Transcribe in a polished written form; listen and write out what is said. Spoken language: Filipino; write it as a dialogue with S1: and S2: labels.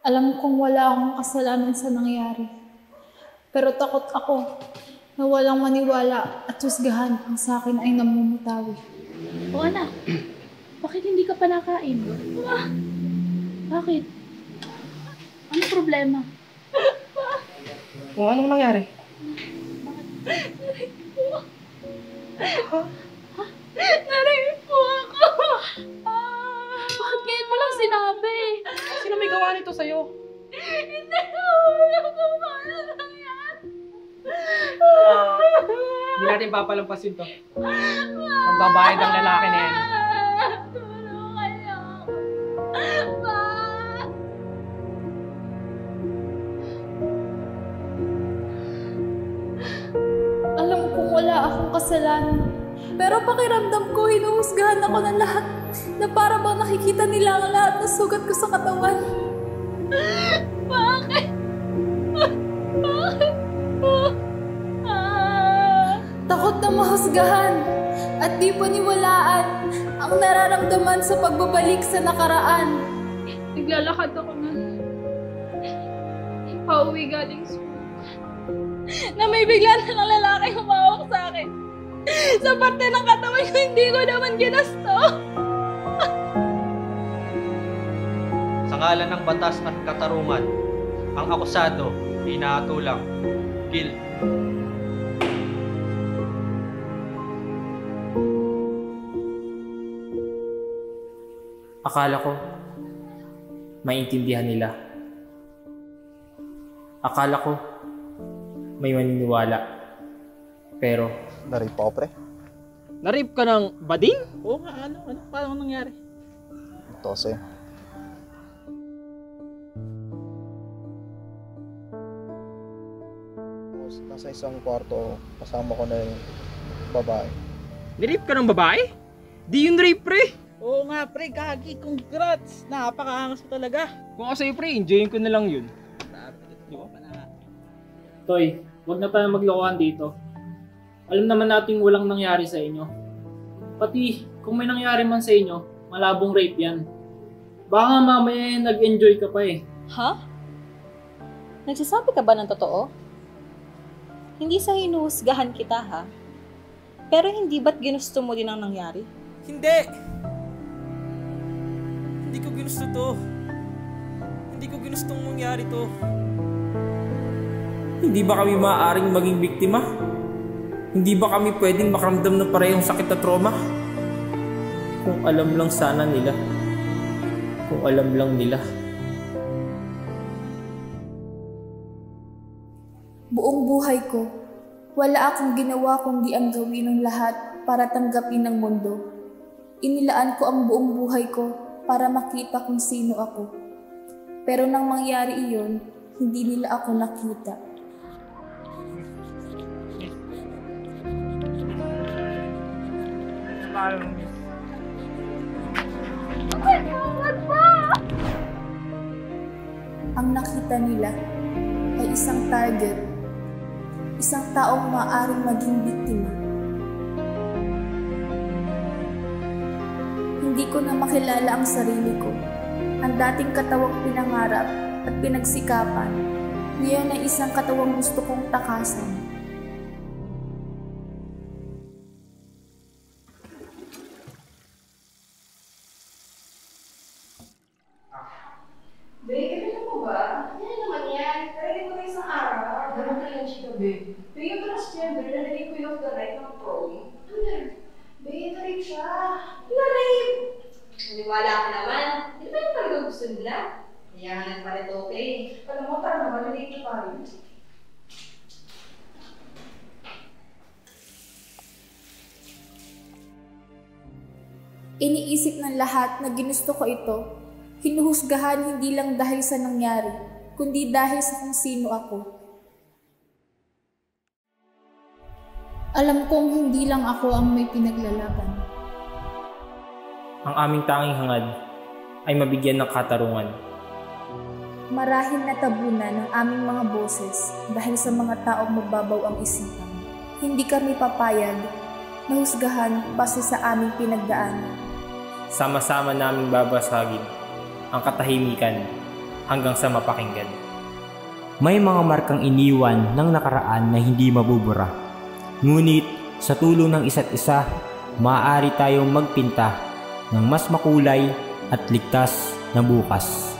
S1: Alam kong wala akong kasalanan sa nangyari. Pero takot ako na walang maniwala at husgahan ang sa akin ay namumutawi.
S2: O anak, bakit hindi ka pa nakain? Bakit? Ano problema?
S3: Kung anong nangyari?
S2: Narinig po ako! Bakit ngayon mo lang sinabi?
S3: Sino may gawa nito sa'yo?
S2: Hindi ko alam kung paano nangyari.
S3: Hindi natin papalampasin to. Magbabayad ang lalaki na yan.
S2: Tulong kayo. Pa!
S1: Alam kong wala akong kasalanan. Pero pakiramdam ko, hinuhusgahan ako ng lahat na para bang nakikita nila ang lahat ng sugat ko sa katawan.
S2: Bakit? Bakit po?
S1: Takot na mahusgahan at di paniwalaan ang nararamdaman sa pagbabalik sa nakaraan.
S2: Naglalakad ako na pauwi galing school. Na may bigla na ng lalaki humawak sa akin. Sa parte ng katawan ko, hindi ko naman ginasto.
S4: Sa ngalan ng batas at katarungan, ang akusado ay inaatulang. Gil.
S5: Akala ko, maintindihan nila. Akala ko, may maniniwala. Pero,
S6: Narip ako, pre.
S3: Narip ka ng bading? Oo nga, paano nangyari?
S6: 12. Tapos, nasa isang kwarto, kasama ko na yung babae.
S3: Nirip ka ng babae? Di yun rape, pre! Oo nga, pre, gagi, congrats! Napakaangas mo talaga. Kung ako sa'yo, pre, enjoyin ko na lang yun. Di ba pa na?
S5: Toy, huwag na tayo maglokohan dito. Alam naman natin walang nangyari sa inyo. Pati, kung may nangyari man sa inyo, malabong rape yan. Baka mamaya nag-enjoy ka pa eh.
S7: Ha? Nagsasabi ka ba ng totoo? Hindi sa hinuhusgahan kita ha? Pero hindi ba't ginusto mo din ang nangyari?
S3: Hindi! Hindi ko ginusto to. Hindi ko ginustong mangyari to.
S5: Hindi ba kami maaaring maging biktima? Hindi ba kami pwedeng makaramdam ng parehong sakit at trauma? Kung alam lang sana nila. Kung alam lang nila.
S1: Buong buhay ko, wala akong ginawa kundi ang gawin ng lahat para tanggapin ng mundo. Inilaan ko ang buong buhay ko para makita kung sino ako. Pero nang mangyari iyon, hindi nila ako nakita. Ang nakita nila ay isang target, isang taong maaaring maging biktima. Hindi ko na makilala ang sarili ko, ang dating katawang pinangarap at pinagsikapan, ngayon ay isang katawang gusto kong takasan.
S8: Babe, kailan mo ba? Yan naman yan. Narinig ko na isang araw. Ganun ka lang siya, babe. Babe, yung transgender, narinig ko yung of the night ng prom. Ano na? Babe, na-rape siya. Na-rape! Naniwala ka naman. Hindi ba yung talaga gusto nila? Yahanan pa rin okay. Alam mo, tara naman, na-rape na tayo.
S1: Iniisip ng lahat na ginusto ko ito. Hinuhusgahan hindi lang dahil sa nangyari, kundi dahil sa kung sino ako. Alam kong hindi lang ako ang may pinaglalaban.
S5: Ang aming tanging hangad ay mabigyan ng katarungan.
S1: Marahil natabunan ng aming mga boses dahil sa mga taong mababaw ang isipan. Hindi kami papayag na husgahan base sa aming pinagdaanan.
S5: Sama-sama naming babasagin ang katahimikan
S9: hanggang sa mapakinggan. May mga markang iniwan ng nakaraan na hindi mabubura. Ngunit sa tulong ng isa't isa, maaari tayong magpinta ng mas makulay at ligtas na bukas.